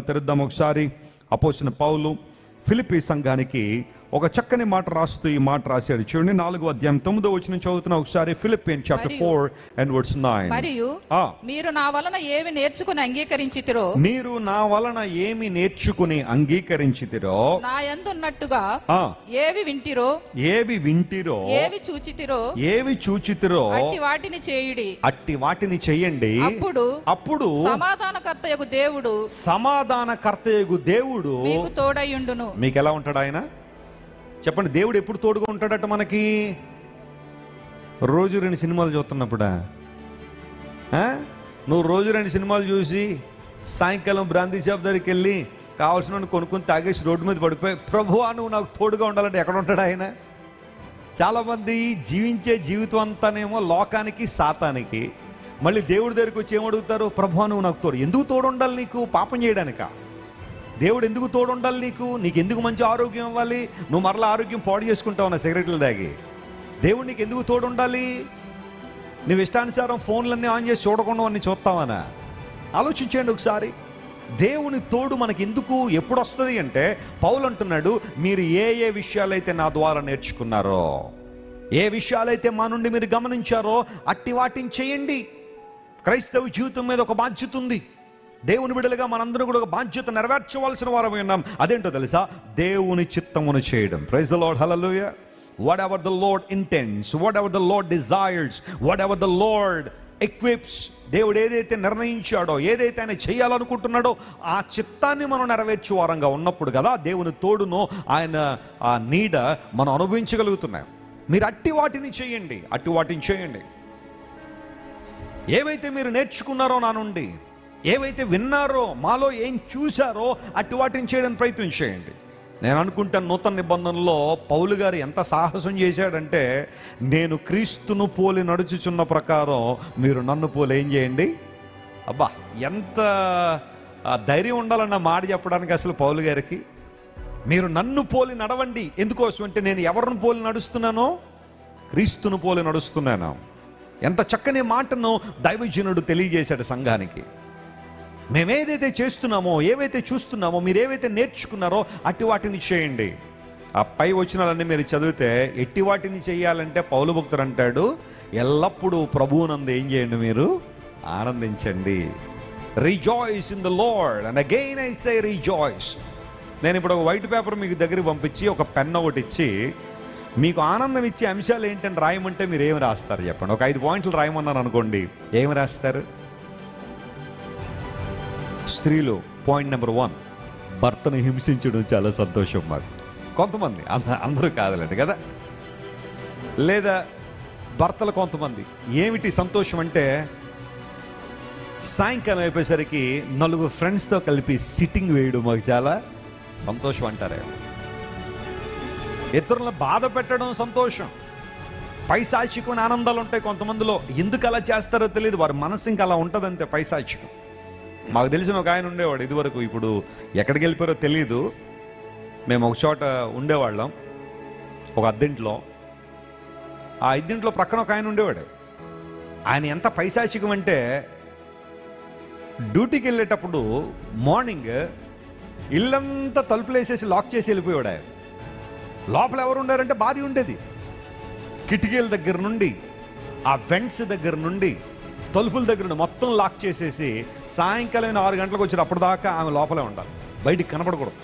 తెరుద్దాం ఒకసారి. అపోస్తలుడైన పౌలు ఫిలిప్పీ సంఘానికి ఒక చక్కని మాట రాస్తూ ఈ మాట రాశాడు. చూడండి, 4వ అధ్యాయం 9వ వచనం చదువుతున్నా ఒకసారి. Philippians chapter 4:9. మరియు మీరు నా వలన ఏమి నేర్చుకుని అంగీకరించితిరో, మీరు నా వలన ఏమి నేర్చుకుని అంగీకరించితిరో, నా యందున్నట్టుగా ఏవి వింటిరో, ఏవి చూచితిరో అట్టి వాటిని చేయుడి, అట్టి వాటిని చేయండి. అప్పుడు సమాధానకర్తయగు దేవుడు మీకు తోడయుండును. మీకు ఎలా ఉంటాడు ఆయన చెప్పండి? దేవుడు ఎప్పుడు తోడుగా ఉంటాడట మనకి? రోజు 2 సినిమాలు చూస్తున్నప్పుడా? నువ్వు రోజు 2 సినిమాలు చూసి సాయంకాలం బ్రాందీ షాప్ దగ్గరికి వెళ్ళి కావాల్సిన కొనుక్కొని తాగేసి రోడ్డు మీద పడిపోయి ప్రభువా నువ్వు నాకు తోడుగా ఉండాలంటే ఎక్కడ ఉంటాడు ఆయన? చాలామంది జీవించే జీవితం అంతానేమో లోకానికి, సాతానికి. మళ్ళీ దేవుడి దగ్గరికి వచ్చి ఏమడుగుతారు? ప్రభువా నువ్వు నాకు తోడు. ఎందుకు తోడు ఉండాలి నీకు? పాపం చేయడానిక? దేవుడు ఎందుకు తోడు ఉండాలి నీకు? నీకు ఎందుకు మంచి ఆరోగ్యం ఇవ్వాలి? నువ్వు మరలా ఆరోగ్యం పాడు చేసుకుంటావు నా సిగరెట్లు తాగి. దేవుడు నీకు ఎందుకు తోడు ఉండాలి? నువ్వు ఇష్టానుసారం ఫోన్లన్నీ ఆన్ చేసి చూడకుండా అన్ని చూస్తావనా? ఆలోచించండి ఒకసారి. దేవుని తోడు మనకి ఎందుకు, ఎప్పుడు వస్తుంది అంటే పౌలు అంటున్నాడు, మీరు ఏ విషయాలైతే నా ద్వారా నేర్చుకున్నారో, ఏ విషయాలైతే మా నుండి మీరు గమనించారో అట్టి వాటిని చేయండి. క్రైస్తవ జీవితం మీద ఒక బాధ్యత ఉంది. దేవుని బిడ్డలుగా మనందరూ కూడా ఒక బాధ్యత నెరవేర్చవలసిన వారమై ఉన్నాం. అదేంటో తెలుసా? దేవుని చిత్తమును చేయడం. Praise the Lord, hallelujah. Whatever the Lord intends, whatever the Lord desires, whatever the Lord equips, దేవుడు ఏదైతే నిర్ణయించాడో, ఏదైతే ఆయన చేయాలనుకుంటున్నాడో ఆ చిత్తాన్ని మనం నెరవేర్చే వారంగా ఉన్నప్పుడు కదా దేవుని తోడును, ఆయన ఆ నీడ మనం అనుభవించగలుగుతున్నాం. మీరు అట్టి వాటిని చేయండి, అట్టి వాటిని చేయండి. ఏవైతే మీరు నేర్చుకున్నారో నా నుండి, ఏవైతే విన్నారో, మాలో ఏం చూశారో అట్టి వాటిని చేయడానికి ప్రయత్నం చేయండి. నేను అనుకుంటాను నూతన నిబంధనలో పౌలు గారు ఎంత సాహసం చేశాడంటే, నేను క్రీస్తును పోలి నడుచుచున్న ప్రకారం మీరు నన్ను పోలి ఏం చేయండి. అబ్బా, ఎంత ధైర్యం ఉండాలన్న మాట చెప్పడానికి అసలు పౌలు గారికి. మీరు నన్ను పోలి నడవండి. ఎందుకోసం అంటే నేను ఎవరిని పోలి నడుస్తున్నానో? క్రీస్తును పోలి నడుస్తున్నాను. ఎంత చక్కని మాటను దైవజనుడు తెలియజేశాడు సంఘానికి. మేమేదైతే చేస్తున్నామో, ఏవైతే చూస్తున్నామో, మీరు ఏవైతే నేర్చుకున్నారో అట్టి వాటిని చేయండి. ఆ పై వచనాలన్నీ మీరు చదివితే ఎట్టి వాటిని చేయాలంటే పౌలు భక్తుడు అంటాడు, ఎల్లప్పుడూ ప్రభువునందు ఏం చేయండి? మీరు ఆనందించండి. Rejoice in the lord, and again I say rejoice. నేను ఇప్పుడు ఒక వైట్ పేపర్ మీకు దగ్గరికి పంపించి ఒక పెన్ ఒకటి ఇచ్చి మీకు ఆనందం ఇచ్చే అంశాలు ఏంటని రాయమంటే మీరు ఏమి రాస్తారు చెప్పండి? ఒక 5 పాయింట్లు రాయమన్నాను అనుకోండి, ఏమి రాస్తారు? స్త్రీలు పాయింట్ నెంబర్ 1, భర్తను హింసించడం చాలా సంతోషం మాకు. కొంతమంది, అందరూ కాదులేండి కదా. లేదా భర్తలు కొంతమంది ఏమిటి సంతోషం అంటే, సాయంకాలం అయిపోయేసరికి 4 ఫ్రెండ్స్తో కలిపి సిట్టింగ్ వేయడం మాకు చాలా సంతోషం అంటారే. ఇతరులను బాధ పెట్టడం సంతోషం. పైశాచికమైన ఆనందాలు ఉంటాయి కొంతమందిలో. ఎందుకు అలా చేస్తారో తెలియదు, వారి మనసు ఇంకా అలా ఉంటుందంతే, పైశాచికం. మాకు తెలిసిన ఒక ఆయన ఉండేవాడు ఇదివరకు, ఇప్పుడు ఎక్కడికి వెళ్ళిపోయారో తెలియదు. మేము ఒక చోట ఉండేవాళ్ళం, ఒక అద్దెంట్లో. ఆ అద్దెంట్లో ప్రక్కన ఒక ఆయన ఉండేవాడు. ఆయన ఎంత పైశాచికం అంటే, డ్యూటీకి వెళ్ళేటప్పుడు మార్నింగ్ ఇల్లంతా తలుపులు వేసేసి లాక్ చేసి వెళ్ళిపోయాడు ఆయన. లోపల ఎవరు ఉండారంటే భార్య ఉండేది. కిటికీల దగ్గర నుండి, ఆ వెంట్స్ దగ్గర నుండి, తలుపుల దగ్గర నుండి మొత్తం లాక్ చేసేసి సాయంకాలం 6 గంటలకు వచ్చారు. అప్పటిదాకా ఆమె లోపలే ఉండాలి, బయటికి కనపడకూడదు.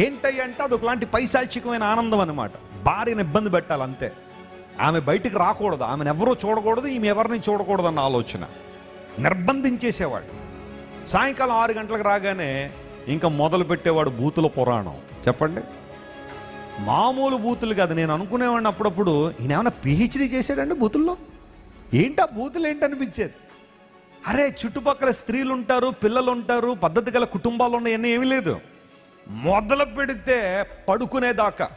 ఏంటయ్య అంటే అదొకలాంటి పైశాచికమైన ఆనందం అన్నమాట. భార్యను ఇబ్బంది పెట్టాలి అంతే. ఆమె బయటికి రాకూడదు, ఆమెను ఎవరో చూడకూడదు, ఈమె ఎవరిని చూడకూడదు అన్న ఆలోచన నిర్బంధించేసేవాడు. సాయంకాలం 6 గంటలకు రాగానే ఇంకా మొదలు పెట్టేవాడు బూతుల పురాణం. చెప్పండి, మామూలు బూతులు కాదు. నేను అనుకునేవాడిని అప్పుడప్పుడు, ఈయన ఏమైనా పిహెచ్డీ చేశాడండి బూతుల్లో? ఏంటా బూతులు ఏంటనిపించేది. అరే, చుట్టుపక్కల స్త్రీలు ఉంటారు, పిల్లలు ఉంటారు, పద్ధతి గల కుటుంబాలు ఉన్నాయన్నీ ఏమీ లేదు. మొదలు పెడితే పడుకునేదాకా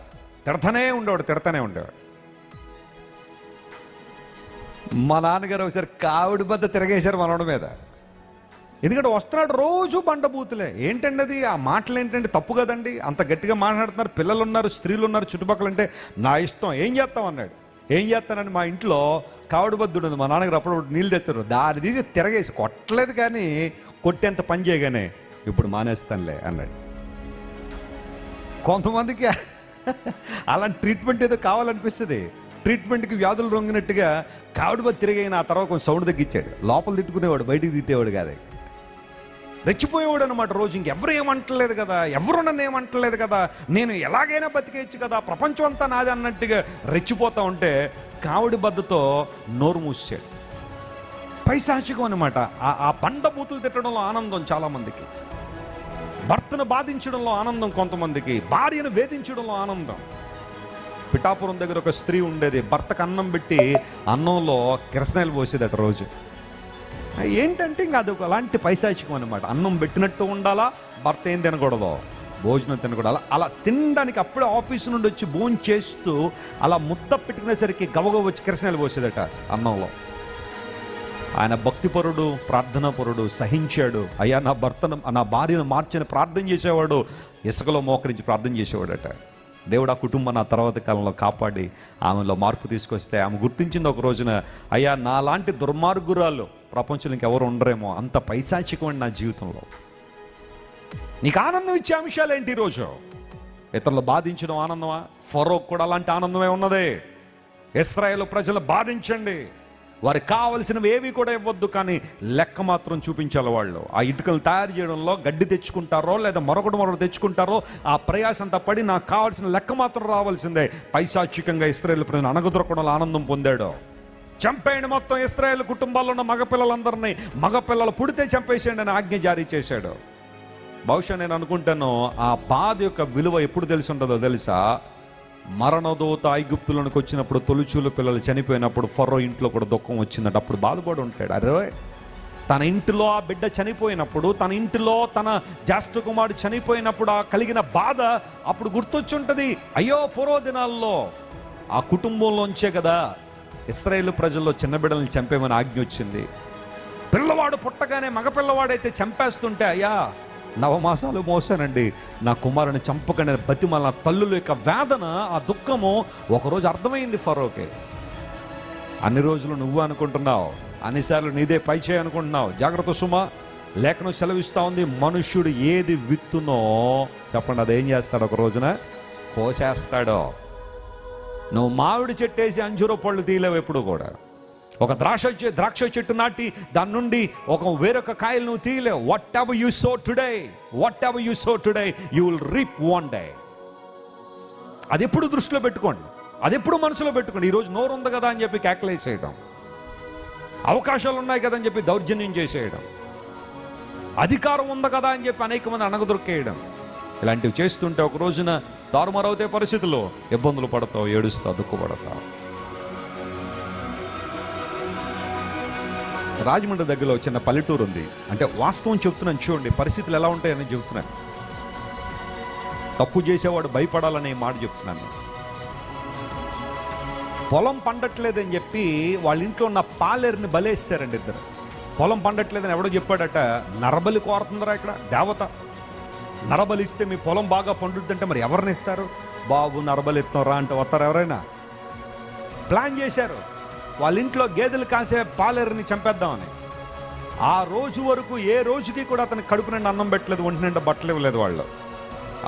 తిడతానే ఉండేవాడు. మా నాన్నగారు ఒకసారి కావిడి బద్ద తిరగేశారు మనోడి మీద. ఎందుకంటే వస్తున్నాడు రోజు బండ బూతులే. ఏంటండి అది? ఆ మాటలు ఏంటంటే తప్పు కదండి, అంత గట్టిగా మాట్లాడుతున్నారు, పిల్లలు ఉన్నారు, స్త్రీలు ఉన్నారు చుట్టుపక్కల. అంటే నా ఇష్టం, ఏం చేస్తాం అన్నాడు. ఏం చేస్తానని మా ఇంట్లో కావిడి బద్దుడు ఉంది. మా నాన్నగారు అప్పుడు నీళ్ళు తెస్తారు, దాని తీసి తిరగేసి కొట్టలేదు, కానీ కొట్టేంత పని చేయగానే ఇప్పుడు మానేస్తానులే అన్నాడు. కొంతమందికి అలాంటి ట్రీట్మెంట్ ఏదో కావాలనిపిస్తుంది. ట్రీట్మెంట్కి వ్యాధులు రొంగినట్టుగా కావిడి బతి తిరిగైన ఆ తర్వాత కొంచెం సౌండ్ తగ్గించాడు. లోపల తిట్టుకునేవాడు, బయటికి తిట్టేవాడు కాదు. రెచ్చిపోయేవాడు అనమాట. రోజు ఇంకెవరు ఏమంటలేదు కదా, ఎవరు నన్ను ఏమంటలేదు కదా, నేను ఎలాగైనా బతికేయచ్చు కదా, ప్రపంచం అంతా నాది అన్నట్టుగా రెచ్చిపోతా ఉంటే కావిడి బద్దతో నోరు మూసాడు. పైశాచికం అనమాట. ఆ బండ బూతులు తిట్టడంలో ఆనందం చాలామందికి, భర్తను బాధించడంలో ఆనందం కొంతమందికి, భార్యను వేధించడంలో ఆనందం. పిఠాపురం దగ్గర ఒక స్త్రీ ఉండేది. భర్తకు అన్నం పెట్టి అన్నంలో కిరసనాయలు పోసేదట రోజు. ఏంటంటే ఇంకా అది అలాంటి పైశాచికం అనమాట. అన్నం పెట్టినట్టు ఉండాలా, భర్త ఏం తినకూడదు, భోజనం తినకూడదు. అలా తినడానికి అప్పుడే ఆఫీసు నుండి వచ్చి భోజనం చేస్తూ అలా ముద్ద పెట్టుకునేసరికి గవగవ వచ్చి కిరసనాయలు పోసేదట అన్నంలో. ఆయన భక్తిపరుడు, ప్రార్థనాపరుడు, సహించాడు. అయ్యా నా భర్తను, నా భార్యను మార్చని ప్రార్థన చేసేవాడు. ఇసుకలో మోకరించి ప్రార్థన చేసేవాడట. దేవుడు ఆ కుటుంబాన్ని ఆ తర్వాత కాలంలో కాపాడి ఆమెలో మార్పు తీసుకొస్తే ఆమె గుర్తించింది ఒక రోజున, అయ్యా నాలాంటి దుర్మార్గురాలు ప్రపంచంలో ఇంకెవరు ఉండరేమో, అంత పైశాచికం నా జీవితంలో. నీకు ఆనందం ఇచ్చే అంశాలు ఏంటి ఈరోజు? ఇతరులు బాధించడం ఆనందమా? ఫరోకు కూడా అలాంటి ఆనందమే ఉన్నదే. ఇశ్రాయేలు ప్రజలు బాధించండి, వారికి కావలసినవి ఏవి కూడా ఇవ్వద్దు, కానీ లెక్క మాత్రం చూపించాలి. వాళ్ళు ఆ ఇటుకలు తయారు చేయడంలో గడ్డి తెచ్చుకుంటారో లేదా మరొకటి తెచ్చుకుంటారో ఆ ప్రయాసంతా పడి నాకు కావాల్సిన లెక్క మాత్రం రావాల్సిందే. పైశాచికంగా ఇశ్రాయేలు ప్రజలను అణగదొరకడంలో ఆనందం పొందాడు. చంపేయండి మొత్తం ఇశ్రాయేలు కుటుంబాల్లో ఉన్న మగపిల్లలందరినీ, మగపిల్లలు పుడితే చంపేసేయండి అని ఆజ్ఞ జారీ చేశాడు. బహుశా నేను అనుకుంటాను ఆ బాధ యొక్క విలువ ఎప్పుడు తెలిసి ఉంటుందో తెలుసా? మరణదూత ఐగుప్తులకు వచ్చినప్పుడు, తొలిచూలు పిల్లలు చనిపోయినప్పుడు ఫరో ఇంట్లో కూడా దుఃఖం వచ్చిందట. అప్పుడు బాధపడి ఉంటాడు. అరే తన ఇంటిలో ఆ బిడ్డ చనిపోయినప్పుడు, తన ఇంటిలో తన జ్యేష్ఠ కుమారుడు చనిపోయినప్పుడు ఆ కలిగిన బాధ అప్పుడు గుర్తొచ్చి ఉంటుంది. అయ్యో పూర్వ దినాల్లో ఆ కుటుంబంలోంచే కదా ఇశ్రాయేలు ప్రజల్లో చిన్న బిడ్డలను చంపేమని ఆజ్ఞ వచ్చింది. పిల్లవాడు పుట్టగానే మగపిల్లవాడైతే చంపేస్తుంటే, అయ్యా నవమాసాలు మోసానండి, నా కుమారుని చంపకండి బతిమల తల్లుల యొక్క వేదన, ఆ దుఃఖము ఒకరోజు అర్థమైంది ఫరోకే. అన్ని రోజులు నువ్వు అనుకుంటున్నావు, అన్నిసార్లు నీదే పై చేయి అనుకుంటున్నావు. జాగ్రత్త సుమా, లేఖనం సెలవిస్తూ ఉంది, మనుష్యుడు ఏది విత్తునో చెప్పండి అదేం చేస్తాడు, ఒక రోజున కోసేస్తాడో. నువ్వు మామిడి చెట్టేసి అంజూర పళ్ళు తీయలేవు ఎప్పుడు కూడా. ఒక ద్రాక్ష చెట్టు నాటి దాని నుండి వేరొక కాయలు నువ్వు తీయలేవు. Whatever you sow today you will reap one day. అది ఎప్పుడు దృష్టిలో పెట్టుకోండి, అది ఎప్పుడు మనసులో పెట్టుకోండి. ఈరోజు నోరు ఉంది కదా అని చెప్పి కేకలేసేయడం, అవకాశాలు ఉన్నాయి కదా అని చెప్పి దౌర్జన్యం చేసేయడం, అధికారం ఉంది కదా అని చెప్పి అనేక మంది అణగదొరికేయడం, ఇలాంటివి చేస్తుంటే ఒక రోజున తారుమారవుతే పరిస్థితుల్లో ఇబ్బందులు పడతావు, ఏడుస్తావు, దుఃఖపడతావు. రాజమండ్రి దగ్గరలో చిన్న పల్లెటూరు ఉంది. అంటే వాస్తవం చెప్తున్నాను చూడండి, పరిస్థితులు ఎలా ఉంటాయని చెప్తున్నాను. తప్పు చేసేవాడు భయపడాలనే మాట చెప్తున్నాను. పొలం పండట్లేదని చెప్పి వాళ్ళ ఇంట్లో ఉన్న పాలేరుని బలేసారండి ఇద్దరు. పొలం పండట్లేదని ఎవడో చెప్పాడట. నరబలి కోరుతుందరా ఇక్కడ దేవత. నరబలి ఇస్తే మీ పొలం బాగా పండుద్దంటే మరి ఎవరిని ఇస్తారు? బాబు నరబలి ఇస్తారా అంటే వస్తారు ఎవరైనా? ప్లాన్ చేశారు. వాళ్ళ ఇంట్లో గేదెలు కాసే పాలేరుని చంపేద్దామని. ఆ రోజు వరకు ఏ రోజుకి కూడా అతనికి కడుపు నిండా అన్నం పెట్టలేదు, ఒంటి నిండా బట్టలు ఇవ్వలేదు వాళ్ళు.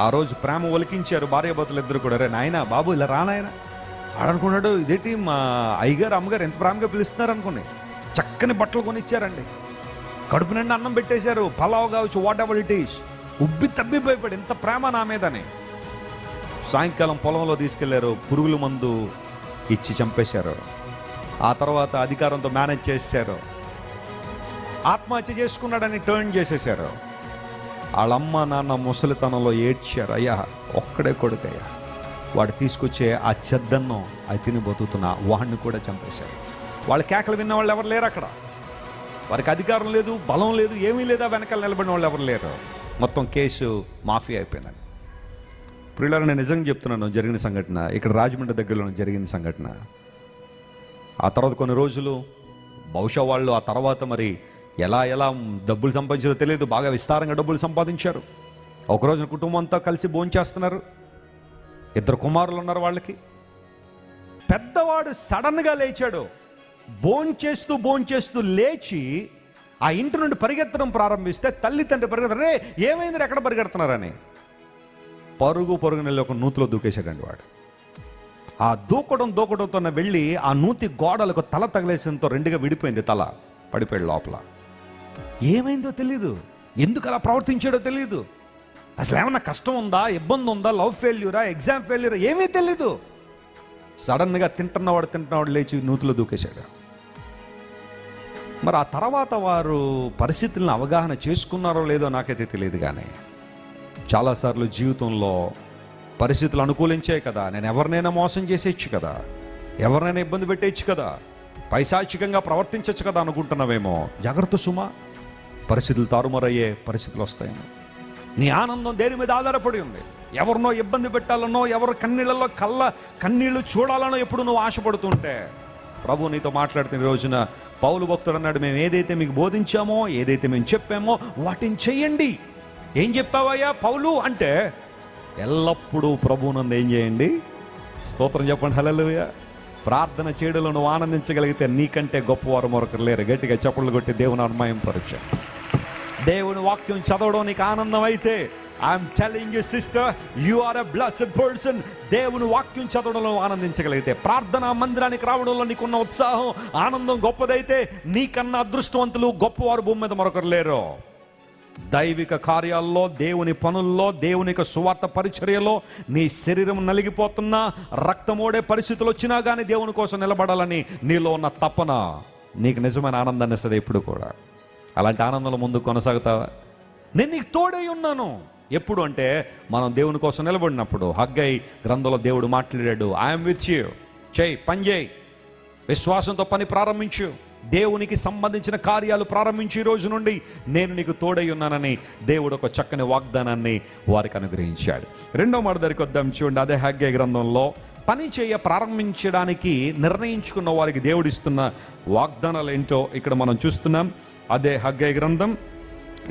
ఆ రోజు ప్రేమ ఒలికించారు భార్యాభర్తలు ఇద్దరు కూడా. రే నాయన బాబు ఇలా రానాయన ఆడనుకున్నాడు, ఇదేంటి మా అయ్యగారు అమ్మగారు ఎంత ప్రేమగా పిలుస్తున్నారు అనుకుని చక్కని బట్టలు కొనిచ్చారండి. కడుపు నిండా అన్నం పెట్టేశారు, పలావ్ కావచ్చు, వాట్ ఎవర్ ఇట్ ఈస్. ఉబ్బి తబ్బిపోయిపోయాడు, ఇంత ప్రేమ నా మీదని. సాయంకాలం పొలంలో తీసుకెళ్లారు, పురుగుల మందు ఇచ్చి చంపేశారు. ఆ తర్వాత అధికారంతో మేనేజ్ చేశారు. ఆత్మహత్య చేసుకున్నాడని టర్న్ చేసేశారు. వాళ్ళమ్మ నాన్న ముసలితనంలో ఏడ్చారు. అయ్యా ఒక్కడే కొడుకయ్యా, వాడు తీసుకొచ్చే ఆ చెద్దన్నం అది తిని బతుకుతున్నా వాడిని కూడా చంపేశారు. వాళ్ళ కేకలు విన్న వాళ్ళు ఎవరు లేరు అక్కడ. వారికి అధికారం లేదు, బలం లేదు, ఏమీ లేదా, వెనకాల నిలబడిన వాళ్ళు ఎవరు లేరు. మొత్తం కేసు మాఫీ అయిపోయిందని. ప్రియులారా, నేను నిజంగా చెప్తున్నాను, జరిగిన సంఘటన ఇక్కడ రాజమండ్రి దగ్గరలో జరిగిన సంఘటన. ఆ తర్వాత కొన్ని రోజులు బహుశా వాళ్ళు ఆ తర్వాత మరి ఎలా డబ్బులు సంపాదించారో తెలియదు, బాగా విస్తారంగా డబ్బులు సంపాదించారు. ఒకరోజు కుటుంబం అంతా కలిసి భోంచేస్తున్నారు. ఇద్దరు కుమారులు ఉన్నారు వాళ్ళకి. పెద్దవాడు సడన్గా లేచాడు. భోంచేస్తూ లేచి ఆ ఇంటి నుండి పరిగెత్తడం ప్రారంభిస్తే తల్లి తండ్రి పరిగెత్తరు, రే ఏమైంది ఎక్కడ పరిగెడుతున్నారని పరుగున వెళ్ళి ఒక నూతిలో దూకేశాడండి వాడు. ఆ దూకడంతో వెళ్ళి ఆ నూతి గోడలకు తల తగిలేసంతో రెండుగా విడిపోయింది, తల పడిపోయాడు లోపల. ఏమైందో తెలీదు, ఎందుకు అలా ప్రవర్తించాడో తెలీదు, అసలు ఏమన్నా కష్టం ఉందా, ఇబ్బంది ఉందా, లవ్ ఫెయిల్యూరా, ఎగ్జామ్ ఫెయిల్యూరా, ఏమీ తెలీదు. సడన్గా తింటున్నవాడు లేచి నూతిలో దూకేశాడు. మరి ఆ తర్వాత వారు పరిస్థితులను అవగాహన చేసుకున్నారో లేదో నాకైతే తెలియదు, కానీ చాలాసార్లు జీవితంలో పరిస్థితులు అనుకూలించాయి కదా, నేను ఎవరినైనా మోసం చేసేయచ్చు కదా, ఎవరినైనా ఇబ్బంది పెట్టేయచ్చు కదా, పైశాచికంగా ప్రవర్తించవచ్చు కదా అనుకుంటున్నావేమో. జాగ్రత్త సుమా, పరిస్థితులు తారుమారయ్యే పరిస్థితులు వస్తాయేమో. నీ ఆనందం దేని మీద ఆధారపడి ఉంది? ఎవరినో ఇబ్బంది పెట్టాలనో, ఎవరి కన్నీళ్ళలో కన్నీళ్లు చూడాలనో ఎప్పుడు నువ్వు ఆశపడుతుంటే ప్రభు నీతో మాట్లాడుతున్న రోజున పౌలు భక్తుడు అన్నాడు, మేము ఏదైతే మీకు బోధించామో, ఏదైతే మేము చెప్పామో వాటిని చెయ్యండి. ఏం చెప్పావయ్యా పౌలు అంటే, ఎల్లప్పుడూ ప్రభువునందు ఏం చేయండి, స్తోత్రం చెప్పండి, హల్లెలూయా. ప్రార్థన చేయడంలో నువ్వు ఆనందించగలిగితే నీకంటే గొప్పవారు మరొకరు లేరు. గట్టిగా చప్పట్లు కొట్టి దేవుని అన్మాయం పరీక్ష. దేవుని వాక్యం చదవడం నీకు ఆనందం అయితే, I'm telling you sister, you are a blessed person. దేవుని వాక్యం చదవడంలో ఆనందించగలిగితే, ప్రార్థనా మందిరానికి రావడంలో నీకున్న ఉత్సాహం, ఆనందం గొప్పదైతే, నీకన్నా అదృష్టవంతులు గొప్పవారు భూమి మీద మరొకరు లేరు. దైవిక కార్యాల్లో, దేవుని పనుల్లో, దేవుని యొక్క సువార్త పరిచర్యలో నీ శరీరం నలిగిపోతున్నా, రక్తమోడే పరిస్థితులు వచ్చినా కానీ దేవుని కోసం నిలబడాలని నీలో ఉన్న తపన నీకు నిజమైన ఆనందాన్ని ఇస్తుంది ఎప్పుడు కూడా. అలాంటి ఆనందంలో ముందు కొనసాగుతావా? నేను నీకు తోడై ఉన్నాను. ఎప్పుడు అంటే మనం దేవుని కోసం నిలబడినప్పుడు. హగ్గై గ్రంథంలో దేవుడు మాట్లాడాడు, ఐఎమ్ విత్ యూ. చేయి, పని చేయి, విశ్వాసంతో పని ప్రారంభించు, దేవునికి సంబంధించిన కార్యాలు ప్రారంభించి ఈ రోజు నుండి నేను నీకు తోడై ఉన్నానని దేవుడు ఒక చక్కని వాగ్దానాన్ని వారికి అనుగ్రహించాడు. రెండో మాట దగ్గరికి వద్దాం, చూడండి. అదే హగ్గై గ్రంథంలో పని చేయ ప్రారంభించడానికి నిర్ణయించుకున్న వారికి దేవుడు ఇస్తున్న వాగ్దానాలు ఏంటో ఇక్కడ మనం చూస్తున్నాం. అదే హగ్గై గ్రంథం,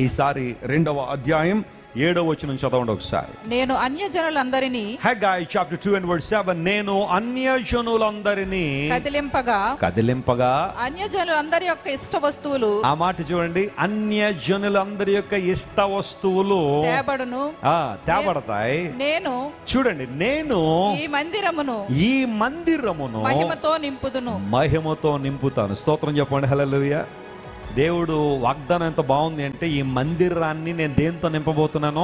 ఈసారి 2వ అధ్యాయం 7వ వచనం చదవండి ఒకసారి. నేను అన్యజనులందరినీ, హగ్గై చాప్టర్ 2 and verse 7, నేను అన్యజనులందరినీ కదిలింపగా అన్యజనులందరి యొక్క ఇష్ట వస్తువులు, ఆ మాట చూడండి, అన్యజనులందరి యొక్క ఇష్ట వస్తువులు తేబడతాయి. నేను చూడండి, నేను ఈ మందిరమును మహిమతో నింపుతాను. స్తోత్రం చెప్పండి, హల్లెలూయా. దేవుడు వాగ్దానం ఎంత బాగుంది అంటే, ఈ మందిరాన్ని నేను దేంతో నింపబోతున్నానో,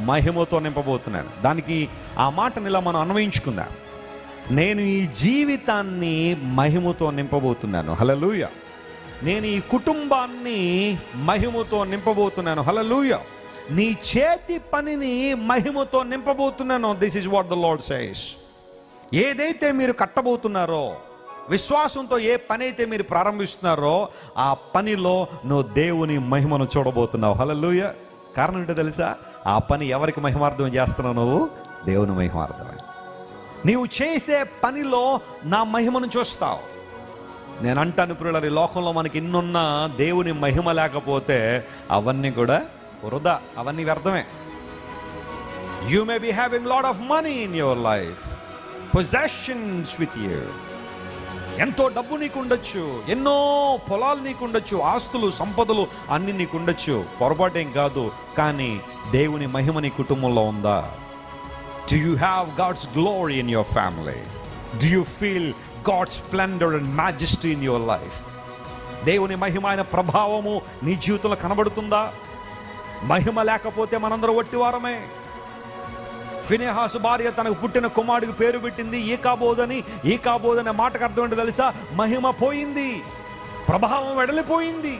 మహిమతో నింపబోతున్నాను. దానికి ఆ మాటని ఇలా మనం అన్వయించుకుందాం. నేను ఈ జీవితాన్ని మహిమతో నింపబోతున్నాను, హల్లెలూయా. నేను ఈ కుటుంబాన్ని మహిమతో నింపబోతున్నాను, హల్లెలూయా. నీ చేతి పనిని మహిమతో నింపబోతున్నాను. This is what the lord says. ఏదైతే మీరు కట్టబోతున్నారో, విశ్వాసంతో ఏ పని అయితే మీరు ప్రారంభిస్తున్నారో, ఆ పనిలో నువ్వు దేవుని మహిమను చూడబోతున్నావు, హల్లెలూయా. కారణం ఏంటో తెలుసా? ఆ పని ఎవరికి మహిమార్థం చేస్తున్నావు? నువ్వు దేవుని మహిమార్థమే. నీవు చేసే పనిలో నా మహిమను చూస్తావు. నేను అంటాను ప్రియులారా, ఈ లోకంలో మనకి ఇన్నున్నా దేవుని మహిమ లేకపోతే అవన్నీ కూడా వృధా, అవన్నీ వ్యర్థమే. You may be having lot of money in your life, possessions with you. ఎంతో డబ్బు నీకు ఉండొచ్చు, ఎన్నో పొలాలు నీకు ఉండొచ్చు, ఆస్తులు సంపదలు అన్ని నీకు ఉండొచ్చు, పొరపాటేం కాదు. కానీ దేవుని మహిమ నీ కుటుంబంలో ఉందా? Do you have God's glory in your family? Do you feel God's splendor and majesty in your life? దేవుని మహిమైన ప్రభావము నీ జీవితంలో కనబడుతుందా? మహిమ లేకపోతే మనందరం వట్టివారమే. ఫినెహాసు భార్య తనకు పుట్టిన కుమారుడికి పేరు పెట్టింది ఈకాబోదని. ఈకాబోదనే మాటకు అర్థం ఏంటో తెలుసా? మహిమ పోయింది, ప్రభావం వెడలిపోయింది.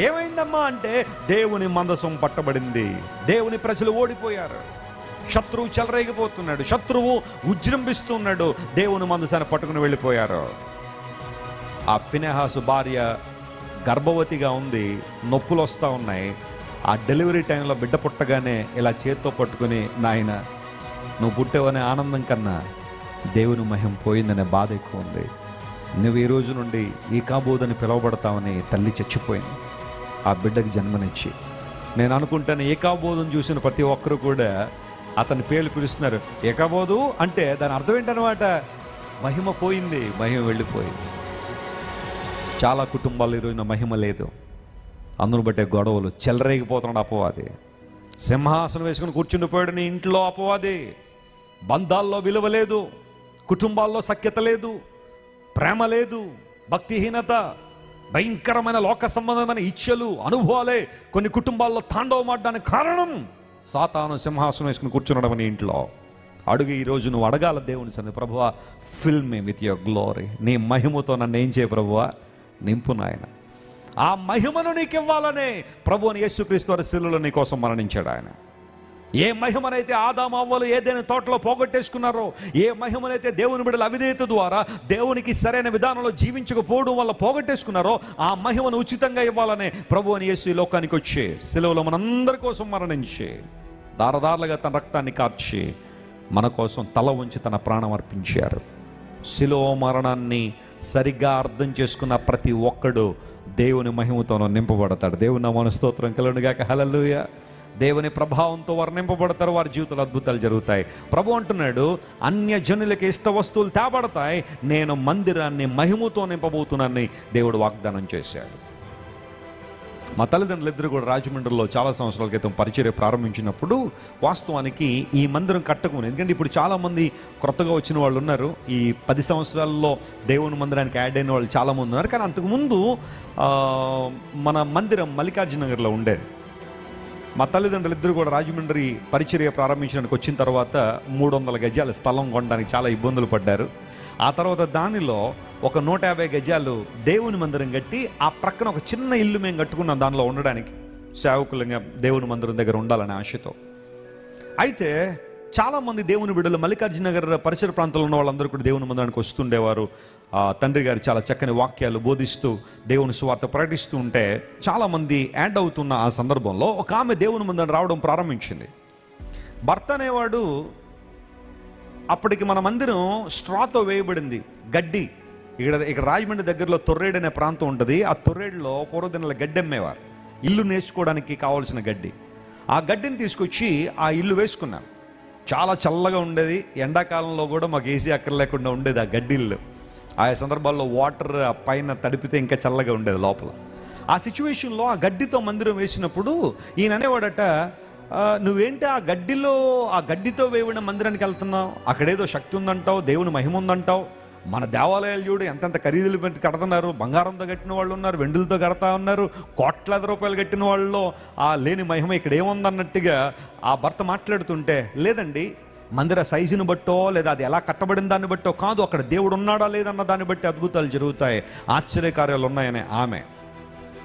ఏమైందమ్మా అంటే, దేవుని మందసం పట్టబడింది, దేవుని ప్రజలు ఓడిపోయారు, శత్రువు చెలరేగిపోతున్నాడు, శత్రువు ఉజృంభిస్తున్నాడు, దేవుని మందసాన్ని పట్టుకుని వెళ్ళిపోయారు. ఆ ఫినెహాసు భార్య గర్భవతిగా ఉంది, నొప్పులు వస్తూ ఉన్నాయి. ఆ డెలివరీ టైంలో బిడ్డ పుట్టగానే ఇలా చేత్తో పట్టుకుని, నాయన నువ్వు పుట్టావనే ఆనందం కన్నా దేవుని మహిమ పోయిందనే బాధ ఎక్కువ ఉంది. నువ్వు ఈ రోజు నుండి ఈకాబోదని పిలువబడతావని తల్లి చచ్చిపోయింది ఆ బిడ్డకి జన్మనిచ్చి. నేను అనుకుంటాను, ఏకాబోధను చూసిన ప్రతి ఒక్కరు కూడా అతని పేర్లు పిలుస్తున్నారు. ఏకాబోధు అంటే దాని అర్థం ఏంటనమాట? మహిమ పోయింది, మహిమ వెళ్ళిపోయింది. చాలా కుటుంబాలు ఈరోజున మహిమ లేదు, అందును బట్టే గొడవలు, చెలరేగిపోతున్నాడు అపవాది. సింహాసనం వేసుకుని కూర్చుండిపోయాడు నీ ఇంట్లో అపవాది. బంధాల్లో విలువ లేదు, కుటుంబాల్లో సఖ్యత లేదు, ప్రేమ లేదు, భక్తిహీనత, భయంకరమైన లోక సంబంధమైన ఇచ్చలు, అనుభవాలే కొన్ని కుటుంబాల్లో తాండవమాడడానికి కారణం సాతాను సింహాసనం వేసుకుని కూర్చునడం నీ ఇంట్లో. అడుగు ఈరోజు నువ్వు అడగాల దేవుని సన్నిధిలో, ప్రభువా fill me with your glory, నీ మహిమతో నన్ను ఏం చేయ ప్రభువా, నింపు నాయన. ఆ మహిమను నీకు ఇవ్వాలనే ప్రభువుని యేసుక్రీస్తు వారి శిలువలో నీ కోసం మరణించాడు ఆయన. ఏ మహిమనైతే ఆదాము అవ్వలు ఏదైనా తోటలో పోగొట్టేసుకున్నారో, ఏ మహిమనైతే దేవుని బిడ్డల అవిధేయత ద్వారా దేవునికి సరైన విధానంలో జీవించకపోవడం వల్ల పోగొట్టేసుకున్నారో, ఆ మహిమను ఉచితంగా ఇవ్వాలనే ప్రభువుని యేసు ఈ లోకానికి వచ్చి శిలువలో మనందరి కోసం మరణించి దారదారులుగా తన రక్తాన్ని కార్చి మన కోసం తల ఉంచి తన ప్రాణం అర్పించారు. శిలువ మరణాన్ని సరిగ్గా అర్థం చేసుకున్న ప్రతి ఒక్కడు దేవుని మహిమతో నింపబడతాడు. దేవుని నామమున స్తోత్రం కలుగునుగాక. హల్లెలూయా. దేవుని ప్రభావంతో వర్ణింపబడతారు, వారి జీవితంలో అద్భుతాలు జరుగుతాయి. ప్రభు అంటున్నాడు, అన్యజనులకి ఇష్ట వస్తువులు తేబడతాయి, నేను మందిరాన్ని మహిమతో నింపబోతున్నానని దేవుడు వాగ్దానం చేశాడు. మా తల్లిదండ్రులు ఇద్దరు కూడా రాజమండ్రిలో చాలా సంవత్సరాల క్రితం పరిచర్య ప్రారంభించినప్పుడు వాస్తవానికి ఈ మందిరం కట్టకముందు, ఎందుకంటే ఇప్పుడు చాలామంది కొత్తగా వచ్చిన వాళ్ళు ఉన్నారు, ఈ 10 సంవత్సరాల్లో దేవుని మందిరానికి యాడ్ అయిన వాళ్ళు చాలామంది ఉన్నారు. కానీ అంతకుముందు మన మందిరం మల్లికార్జున నగర్లో ఉండేది. మా తల్లిదండ్రులు ఇద్దరు కూడా రాజమండ్రి పరిచర్య ప్రారంభించడానికి వచ్చిన తర్వాత 300 గజాల స్థలం కొనడానికి చాలా ఇబ్బందులు పడ్డారు. ఆ తర్వాత దానిలో ఒక 150 గజాలు దేవుని మందిరం కట్టి ఆ ప్రక్కన ఒక చిన్న ఇల్లు మేము కట్టుకున్నాం దానిలో ఉండడానికి, సేవకులంగా దేవుని మందిరం దగ్గర ఉండాలనే ఆశతో. అయితే చాలామంది దేవుని బిడ్డలు మల్లికార్జున నగర్ పరిసర ప్రాంతంలో ఉన్న వాళ్ళందరూ కూడా దేవుని మందిరానికి వస్తుండేవారు. తండ్రి గారు చాలా చక్కని వాక్యాలు బోధిస్తూ దేవుని సువార్త ప్రకటిస్తూ ఉంటే చాలామంది యాడ్ అవుతున్న ఆ సందర్భంలో ఒక ఆమె దేవుని మందిరం రావడం ప్రారంభించింది. భర్త అనేవాడు, అప్పటికి మన మందిరం స్ట్రాతో వేయబడింది, గడ్డి. ఇక్కడ రాజమండ్రి దగ్గరలో తొర్రేడు అనే ప్రాంతం ఉంటుంది. ఆ తొర్రేడులో పూర్వదినాల గడ్డి అమ్మేవారు, ఇల్లు నేసుకోవడానికి కావాల్సిన గడ్డి. ఆ గడ్డిని తీసుకొచ్చి ఆ ఇల్లు వేసుకున్నాం. చాలా చల్లగా ఉండేది, ఎండాకాలంలో కూడా మాకు ఏసీ అక్కర్లేకుండా ఉండేది ఆ గడ్డి ఇల్లు. ఆయా సందర్భాల్లో వాటర్ పైన తడిపితే ఇంకా చల్లగా ఉండేది లోపల. ఆ సిచ్యువేషన్లో ఆ గడ్డితో మందిరం వేసినప్పుడు ఈయన అనేవాడట, నువ్వేంటి ఆ గడ్డితో వేయబడిన మందిరానికి వెళ్తున్నావు, అక్కడేదో శక్తి ఉందంటావు, దేవుని మహిమ ఉందంటావు. మన దేవాలయాలు చూడు ఎంతెంత ఖరీదులు పెట్టి కడుతున్నారు, బంగారంతో కట్టిన వాళ్ళు ఉన్నారు, వెండులతో కడతా ఉన్నారు, కోట్లాది రూపాయలు కట్టిన వాళ్ళలో ఆ లేని మహిమ ఇక్కడ ఏముందన్నట్టుగా ఆ భర్త మాట్లాడుతుంటే, లేదండి మందిర సైజుని బట్టో లేదా అది ఎలా కట్టబడిన దాన్ని బట్టో కాదు, అక్కడ దేవుడు ఉన్నాడా లేదన్న దాన్ని బట్టి అద్భుతాలు జరుగుతాయి, ఆశ్చర్యకార్యాలు ఉన్నాయనే ఆమె.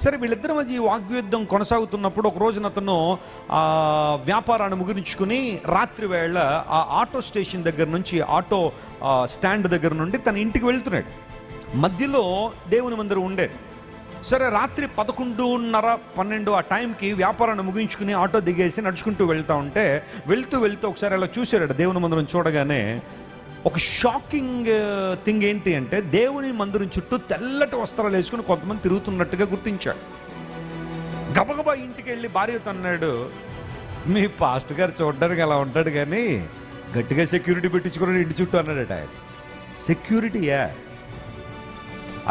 సరే, వీళ్ళిద్దరి మధ్య ఈ వాగ్యుద్ధం కొనసాగుతున్నప్పుడు ఒక రోజున అతను వ్యాపారాన్ని ముగించుకుని రాత్రి వేళ ఆ ఆటో స్టేషన్ దగ్గర నుంచి, ఆటో స్టాండ్ దగ్గర నుండి తన ఇంటికి వెళ్తున్నాడు. మధ్యలో దేవుని మందిరం ఉండేది. సరే, రాత్రి 11:30-12 ఆ టైంకి వ్యాపారాన్ని ముగించుకుని ఆటో దిగేసి నడుచుకుంటూ వెళ్తూ ఒకసారి అలా చూశాడు. దేవుని మందిరం చూడగానే ఒక షాకింగ్ థింగ్ ఏంటి అంటే, దేవుని మందిరం చుట్టూ తెల్లటి వస్త్రాలు వేసుకుని కొంతమంది తిరుగుతున్నట్టుగా గుర్తించాడు. గబగబా ఇంటికి వెళ్ళి భార్యతో అన్నాడు, మీ పాస్టర్ గారు చూడడానికి అలా ఉంటాడు కానీ గట్టిగా సెక్యూరిటీ పెట్టించుకున్నాడు ఇంటి చుట్టూ అన్నాడట. ఆయన సెక్యూరిటీయా?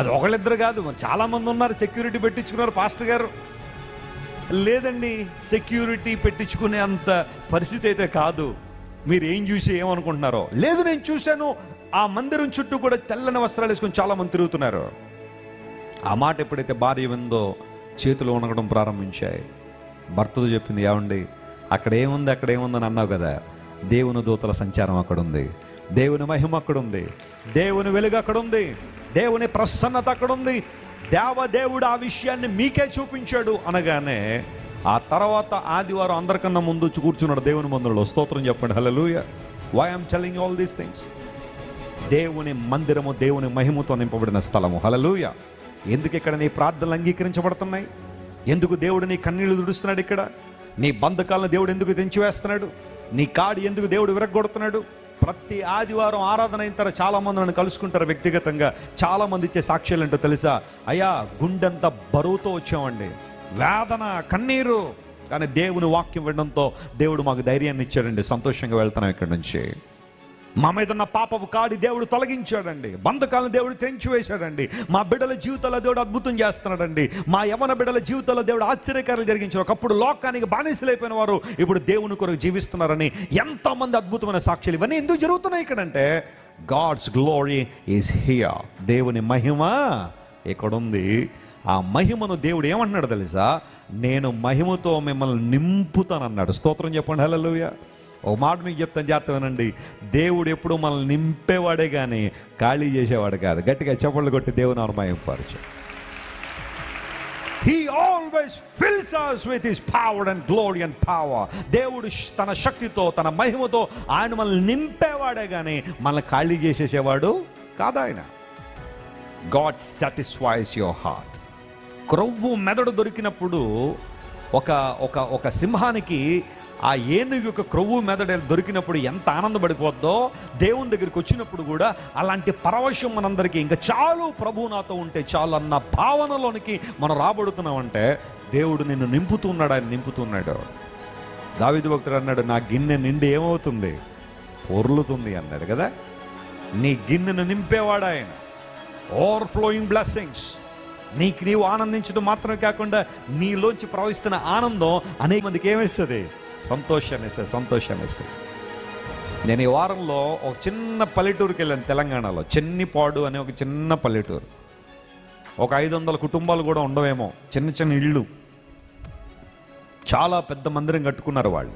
అది ఒకళ్ళిద్దరు కాదు, మరి చాలామంది ఉన్నారు సెక్యూరిటీ పెట్టించుకున్నారు పాస్టర్ గారు. లేదండి, సెక్యూరిటీ పెట్టించుకునే అంత పరిస్థితి అయితే కాదు. మీరు ఏం చూసి ఏమనుకుంటున్నారో? లేదు, నేను చూశాను, ఆ మందిరం చుట్టూ కూడా తెల్లని వస్త్రాలు వేసుకొని చాలా మంది తిరుగుతున్నారు. ఆ మాట ఎప్పుడైతే భార్య విందో చేతులు వణకడం ప్రారంభించాయి. భర్తతో చెప్పింది, ఏమండి అక్కడ ఏముందని అన్నావు కదా, దేవుని దూతల సంచారం అక్కడ ఉంది, దేవుని మహిమ అక్కడ ఉంది, దేవుని వెలుగు అక్కడ ఉంది, దేవుని ప్రసన్నత అక్కడ ఉంది, దేవదేవుడు ఆ విషయాన్ని మీకే చూపించాడు అనగానే ఆ తర్వాత ఆదివారం అందరికన్నా ముందు కూర్చున్నాడు దేవుని మందిరంలో. స్తోత్రం చెప్పండి, hallelujah. Why I'm telling all these things? దేవుని మందిరము దేవుని మహిమతో నింపబడిన స్థలము. హల్లెలూయా. ఎందుకు ఇక్కడ నీ ప్రార్థనలు అంగీకరించబడుతున్నాయి? ఎందుకు దేవుడు నీ కన్నీళ్లు తుడుస్తున్నాడు? ఇక్కడ నీ బంధకాలను దేవుడు ఎందుకు తెంచివేస్తున్నాడు? నీ కాడి ఎందుకు దేవుడు విరగొడుతున్నాడు? ప్రతి ఆదివారం ఆరాధన అయిన తర్వాత చాలామంది నన్ను కలుసుకుంటారు వ్యక్తిగతంగా. చాలామంది ఇచ్చే సాక్ష్యాలు ఏంటో తెలుసా? అయ్యా, గుండెంత బరువుతో వచ్చామండి, వేదన, కన్నీరు, కానీ దేవుని వాక్యం వినడంతో దేవుడు మాకు ధైర్యాన్ని ఇచ్చాడండి, సంతోషంగా వెళ్తున్నాం ఇక్కడి నుంచి. మా మీద ఉన్న పాపపు కాడి దేవుడు తొలగించాడండి. బంధకాలను దేవుడు తెంచివేశాడండి. మా బిడ్డల జీవితాల్లో దేవుడు అద్భుతం చేస్తున్నాడండి. మా యవన బిడ్డల జీవితాల్లో దేవుడు ఆశ్చర్యకార్యాలు జరిగించారు. ఒకప్పుడు లోకానికి బానిసలైపోయిన వారు ఇప్పుడు దేవుని కొరకు జీవిస్తున్నారని ఎంతోమంది అద్భుతమైన సాక్ష్యాలు. ఇవన్నీ ఎందుకు జరుగుతున్నాయి ఇక్కడంటే గాడ్స్ గ్లోరీ ఈజ్ హియర్. దేవుని మహిమ ఇక్కడుంది. ఆ మహిమను దేవుడు ఏమంటున్నాడు తెలుసా? నేను మహిమతో మిమ్మల్ని నింపుతానన్నాడు. స్తోత్రం చెప్పండి. హల్లెలూయా. ఓ మాట మీకు చెప్తాను, జాగ్రత్తగానండి. దేవుడు ఎప్పుడు మనల్ని నింపేవాడే కానీ ఖాళీ చేసేవాడు కాదు. గట్టిగా చప్పట్లు కొట్టి దేవుని మహిమపరచు. He always fills us with his power and glory and power. దేవుడు తన శక్తితో తన మహిమతో ఆయన మనల్ని నింపేవాడే కానీ మనల్ని ఖాళీ చేసేసేవాడు కాదు ఆయన. God satisfies your heart. క్రొవ్వు మెదడు దొరికినప్పుడు ఒక సింహానికి ఆ ఏనుగు యొక్క క్రొవ్వు మెదడు దొరికినప్పుడు ఎంత ఆనందపడిపోద్దో, దేవుని దగ్గరికి వచ్చినప్పుడు కూడా అలాంటి పరవశం మనందరికీ ఇంకా చాలు, ప్రభు నాతో ఉంటే చాలు అన్న భావనలోనికి మనం రాబడుతున్నామంటే దేవుడు నిన్ను నింపుతున్నాడు. ఆయన నింపుతున్నాడు. దావీదు భక్తుడు అన్నాడు, నా గిన్నె నిండి ఏమవుతుంది? పొర్లుతుంది అన్నాడు కదా. నీ గిన్నెను నింపేవాడు ఆయన. Overflowing blessings. నీవు ఆనందించడం మాత్రమే కాకుండా నీలోంచి ప్రవహిస్తున్న ఆనందం అనేక మందికి ఏమిస్తుంది? సంతోషాన్ని ఇస్తుంది. నేను ఈ వారంలో ఒక చిన్న పల్లెటూరుకి వెళ్ళాను. తెలంగాణలో చెన్నిపాడు అనే ఒక చిన్న పల్లెటూరు. ఒక 500 కుటుంబాలు కూడా ఉండవేమో. చిన్న చిన్న ఇళ్ళు, చాలా పెద్ద మందిరం కట్టుకున్నారు వాళ్ళు.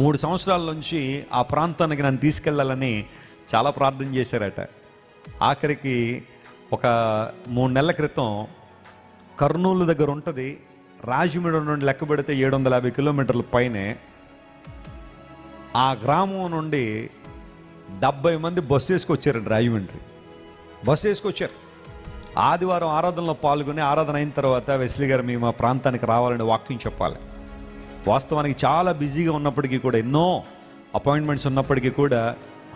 3 సంవత్సరాల నుంచి ఆ ప్రాంతానికి నన్ను తీసుకెళ్ళాలని చాలా ప్రార్థన చేశారట. ఆఖరికి ఒక 3 నెలల క్రితం కర్నూలు దగ్గర ఉంటుంది, రాజమండ్రి నుండి లెక్క పెడితే 750 కిలోమీటర్ల పైనే, ఆ గ్రామం నుండి 70 మంది బస్సు వేసుకొచ్చారండి. రాజమండ్రి బస్సు వేసుకొచ్చారు. ఆదివారం ఆరాధనలో పాల్గొని ఆరాధన అయిన తర్వాత వెస్లీ గారు మీ మా ప్రాంతానికి రావాలని వాక్యం చెప్పాలి. వాస్తవానికి చాలా బిజీగా ఉన్నప్పటికీ కూడా, ఎన్నో అపాయింట్మెంట్స్ ఉన్నప్పటికీ కూడా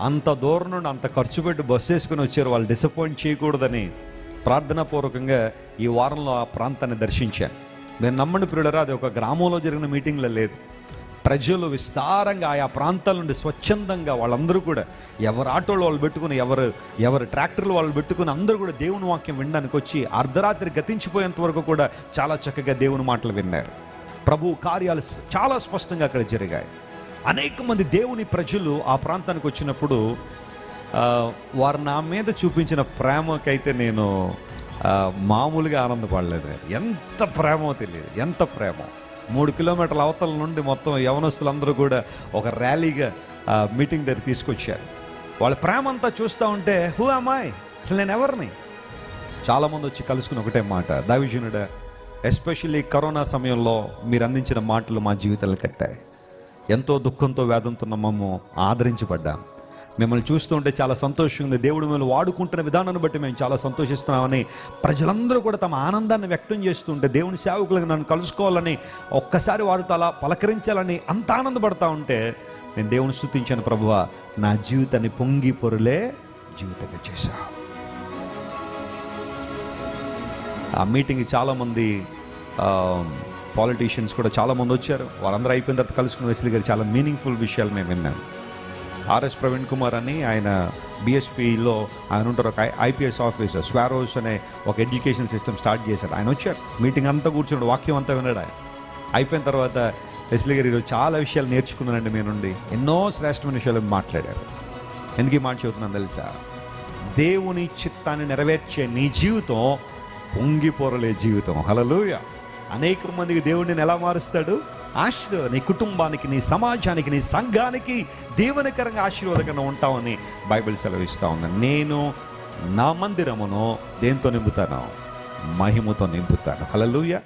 అంత దూరం నుండి అంత ఖర్చు పెట్టి బస్సు వేసుకుని వచ్చారు. వాళ్ళు డిసప్పాయింట్ చేయకూడదని ప్రార్థనాపూర్వకంగా ఈ వారంలో ఆ ప్రాంతాన్ని దర్శించాను. నేను నమ్మండి ప్రియులారా, అది ఒక గ్రామంలో జరిగిన మీటింగ్లో లేదు. ప్రజలు విస్తారంగా ఆయా ప్రాంతాల నుండి స్వచ్ఛందంగా వాళ్ళందరూ కూడా ఎవరు ఆటోలు వాళ్ళు పెట్టుకుని, ఎవరు ట్రాక్టర్లు వాళ్ళు పెట్టుకుని అందరూ కూడా దేవుని వాక్యం వినడానికి వచ్చి అర్ధరాత్రి గతించిపోయేంత వరకు కూడా చాలా చక్కగా దేవుని మాటలు విన్నారు. ప్రభు కార్యాలు చాలా స్పష్టంగా అక్కడ జరిగాయి. అనేక మంది దేవుని ప్రజలు ఆ ప్రాంతానికి వచ్చినప్పుడు వారు నా మీద చూపించిన ప్రేమకైతే నేను మామూలుగా ఆనందపడలేదు. ఎంత ప్రేమో తెలియదు, ఎంత ప్రేమ. 3 కిలోమీటర్ల అవతల నుండి మొత్తం యవనస్తులందరూ కూడా ఒక ర్యాలీగా మీటింగ్ దగ్గర తీసుకొచ్చారు. వాళ్ళ ప్రేమ అంతా చూస్తూ ఉంటే హూ అమ్మాయి, అసలు నేను ఎవరిని? చాలామంది వచ్చి కలుసుకుని ఒకటే మాట, దైవజనుడా, ఎస్పెషల్లీ కరోనా సమయంలో మీరు అందించిన మాటలు మా జీవితాలు కట్టాయి. ఎంతో దుఃఖంతో వేదంతో మమ్ము ఆదరించబడ్డాం. మిమ్మల్ని చూస్తుంటే చాలా సంతోషంగా ఉంది. దేవుడు మిమ్మల్ని వాడుకుంటున్న విధానాన్ని బట్టి మేము చాలా సంతోషిస్తున్నామని ప్రజలందరూ కూడా తమ ఆనందాన్ని వ్యక్తం చేస్తుంటే, దేవుని సేవకులకు నన్ను కలుసుకోవాలని, ఒక్కసారి వారితో అలా పలకరించాలని అంత ఆనందపడతా ఉంటే నేను దేవుని స్తుతించాను. ప్రభువా, నా జీవితాన్ని పొంగి పొరులే జీవితంగా చేశా. ఆ మీటింగ్కి చాలామంది పాలిటీషియన్స్ కూడా చాలామంది వచ్చారు. వాళ్ళందరూ అయిపోయిన తర్వాత కలుసుకుని వెస్లీ గారు చాలా మీనింగ్ఫుల్ విషయాలు మేము విన్నాం. ఆర్ఎస్ ప్రవీణ్ కుమార్ అని ఆయన బిఎస్పిలో ఆయన ఉంటారు, ఒక ఐపీఎస్ ఆఫీసర్, స్వారోస్ అనే ఒక ఎడ్యుకేషన్ సిస్టమ్ స్టార్ట్ చేశారు. ఆయన వచ్చారు, మీటింగ్ అంతా కూర్చున్నాడు, వాక్యం అంతా విన్నాడు. ఆయన అయిపోయిన తర్వాత వెస్లీ గారు ఈరోజు చాలా విషయాలు నేర్చుకున్నానండి మీ నుండి, ఎన్నో శ్రేష్టమైన విషయాలు మాట్లాడారు. ఎందుకు ఈ మాట చెబుతున్నాను తెలుసా? దేవుని చిత్తాన్ని నెరవేర్చే నీ జీవితం పొంగిపోరలే జీవితం. హల్లెలూయా. అనేక మందికి దేవుడిని ఎలా మారుస్తాడు? ఆశీర్వాదం. నీ కుటుంబానికి, నీ సమాజానికి, నీ సంఘానికి దీవెనకరంగా ఆశీర్వాదకరంగా ఉంటామని బైబిల్ సెలవిస్తూ ఉంది. నేను నా మందిరమును దేంతో నింపుతాను? మహిమతో నింపుతాను. హల్లెలూయా.